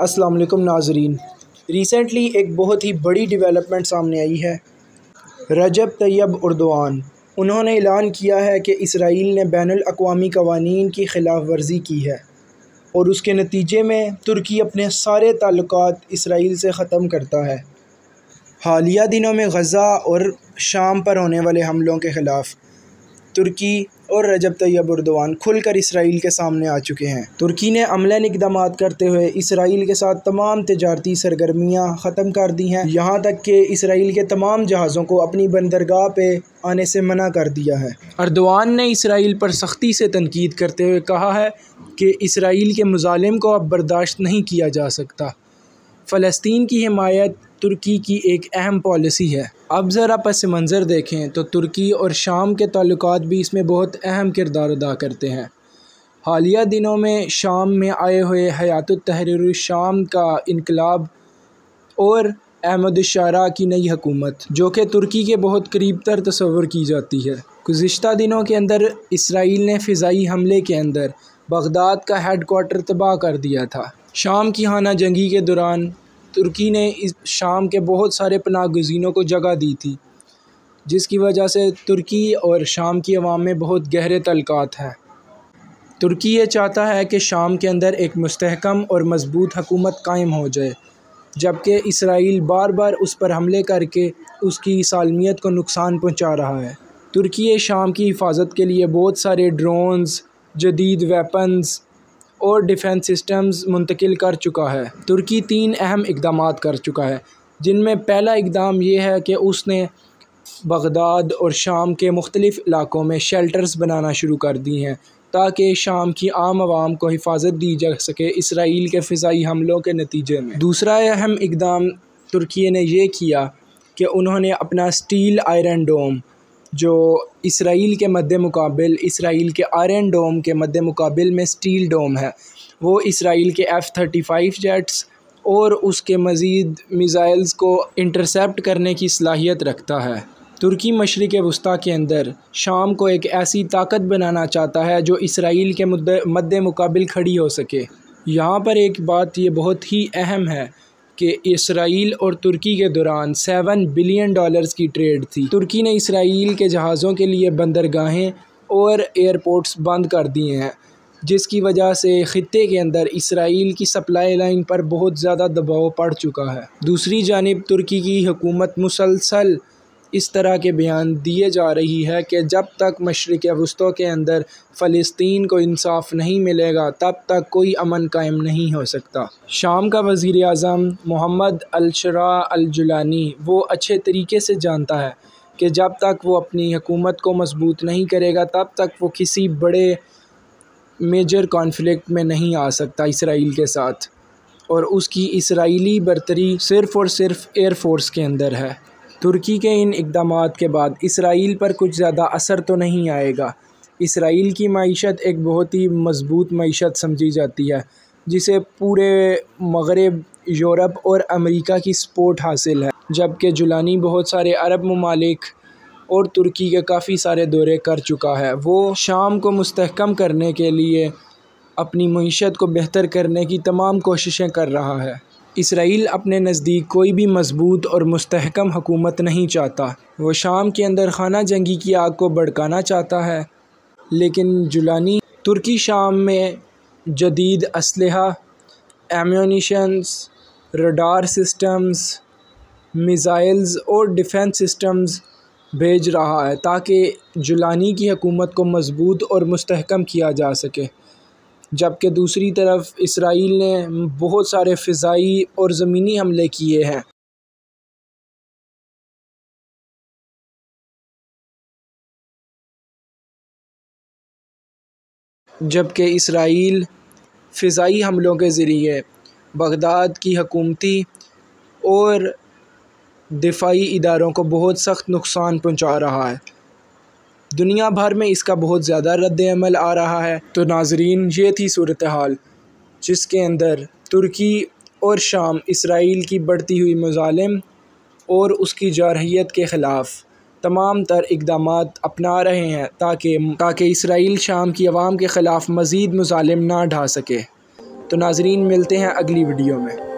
अस्सलाम वालेकुम नाज़रीन। रिसेंटली एक बहुत ही बड़ी डेवलपमेंट सामने आई है। रजब तैयब एर्दोआन उन्होंने ऐलान किया है कि इसराइल ने बैनुल अक़वामी क़वानीन की ख़िलाफ़ वर्जी की है और उसके नतीजे में तुर्की अपने सारे ताल्लुकात इसराइल से ख़त्म करता है। हालिया दिनों में गज़ा और शाम पर होने वाले हमलों के ख़िलाफ़ तुर्की और रजब तैयब एर्दोआन खुलकर इसराइल के सामने आ चुके हैं। तुर्की ने अमलन इक़दाम करते हुए इसराइल के साथ तमाम तिजारती सरगर्मियाँ ख़त्म कर दी हैं। यहाँ तक कि इसराइल के तमाम जहाज़ों को अपनी बंदरगाह पे आने से मना कर दिया है। एर्दोआन ने इसराइल पर सख्ती से तनकीद करते हुए कहा है कि इसराइल के मुज़ालिम को अब बर्दाश्त नहीं किया जा सकता। फ़लस्तीन की हिमायत तुर्की की एक अहम पॉलिसी है। अब ज़रा पस मंज़र देखें तो तुर्की और शाम के ताल्लुकात भी इसमें बहुत अहम किरदार अदा करते हैं। हालिया दिनों में शाम में आए हुए हयातुत तहरीर शाम का इनकलाब और अहमद शारा की नई हुकूमत, जो कि तुर्की के बहुत करीब तर तस्वर की जाती है। गुज़िश्ता दिनों के अंदर इसराइल ने फ़िज़ाई हमले के अंदर बगदाद का हेड क्वार्टर तबाह कर दिया था। शाम की खाना जंगी के दौरान तुर्की ने इस शाम के बहुत सारे पनाह गुज़ीनों को जगह दी थी, जिसकी वजह से तुर्की और शाम की अवाम में बहुत गहरे तल्लुकात हैं। तुर्की ये चाहता है कि शाम के अंदर एक मुस्तहकम और मज़बूत हुकूमत कायम हो जाए, जबकि इसराइल बार बार उस पर हमले करके उसकी सालमियत को नुकसान पहुँचा रहा है। तुर्की शाम की हिफाजत के लिए बहुत सारे ड्रोन्स, जदीद वेपन्स और डिफेंस सिस्टम्स मुंतकिल कर चुका है। तुर्की 3 अहम इक़दाम कर चुका है, जिनमें पहला इक़दाम ये है कि उसने बगदाद और शाम के मुख्तलिफ़ इलाक़ों में शेल्टर्स बनाना शुरू कर दी हैं, ताकि शाम की आम आवाम को हिफाजत दी जा सके इसराइल के फ़िज़ाई हमलों के नतीजे में। दूसरा अहम इक़दाम तुर्की ने ये किया कि उन्होंने अपना स्टील आयरन डोम, जो इसराइल के मद्दे मुकाबिल इसराइल के आयरन डोम के मद्दे मुकाबिल में स्टील डोम है, वो इसराइल के F-35 जेट्स और उसके मज़ीद मिज़ाइल्स को इंटरसेप्ट करने की सलाहियत रखता है। तुर्की मशरिक़ वस्ता के अंदर शाम को एक ऐसी ताकत बनाना चाहता है जो इसराइल के मद्दे मुकाबिल खड़ी हो सके। यहाँ पर एक बात ये बहुत ही अहम है कि इसराइल और तुर्की के दौरान $7 बिलियन की ट्रेड थी। तुर्की ने इसराइल के जहाज़ों के लिए बंदरगाहें और एयरपोर्ट्स बंद कर दिए हैं, जिसकी वजह से ख़ित्ते के अंदर इसराइल की सप्लाई लाइन पर बहुत ज़्यादा दबाव पड़ चुका है। दूसरी जानिब तुर्की की हुकूमत मुसलसल इस तरह के बयान दिए जा रही है कि जब तक मशरिक़ वस्ता के अंदर फ़लस्तीन को इंसाफ नहीं मिलेगा, तब तक कोई अमन कायम नहीं हो सकता। शाम का वज़ीर आज़म मोहम्मद अल-शरा अल-जुलानी वो अच्छे तरीके से जानता है कि जब तक वो अपनी हुकूमत को मजबूत नहीं करेगा, तब तक वो किसी बड़े मेजर कॉन्फ्लिक्ट में नहीं आ सकता इसराइल के साथ, और उसकी इसराइली बर्तरी सिर्फ़ और सिर्फ एयरफोर्स के अंदर है। तुर्की के इन इक़दामात के बाद इसराइल पर कुछ ज़्यादा असर तो नहीं आएगा। इसराइल की मईशत एक बहुत ही मज़बूत मईशत समझी जाती है, जिसे पूरे मगरिब, यूरोप और अमेरिका की सपोर्ट हासिल है, जबकि जुलानी बहुत सारे अरब ममालिक और तुर्की के काफ़ी सारे दौरे कर चुका है। वो शाम को मुस्तहकम करने के लिए अपनी मईशत को बेहतर करने की तमाम कोशिशें कर रहा है। इसराइल अपने नज़दीक कोई भी मजबूत और मुस्तहकम हुकूमत नहीं चाहता। वो शाम के अंदर खाना जंगी की आग को भड़काना चाहता है, लेकिन जुलानी तुर्की शाम में जदीद असलहा, एम्यूनिशंस, रडार सिस्टम्स, मिज़ाइल्स और डिफेंस सिस्टम्स भेज रहा है, ताकि जुलानी की हुकूमत को मजबूत और मुस्तहकम किया जा सके। जबकि दूसरी तरफ इसराइल ने बहुत सारे फ़िज़ाई और ज़मीनी हमले किए हैं। जबकि इसराइल फ़िज़ाई हमलों के ज़रिए बगदाद की हुकूमती और दिफ़ाई इदारों को बहुत सख्त नुकसान पहुँचा रहा है। दुनिया भर में इसका बहुत ज़्यादा रद्द-ए-अमल आ रहा है। तो नाज़रीन, ये थी सूरत हाल जिसके अंदर तुर्की और शाम इसराइल की बढ़ती हुई मुज़ालिम और उसकी जारहियत के ख़िलाफ़ तमाम तर इक़दामात अपना रहे हैं, ताकि इसराइल शाम की आवाम के ख़िलाफ़ मज़ीद मुज़ालिम ना ढा सके। तो नाजरीन मिलते हैं अगली वीडियो में।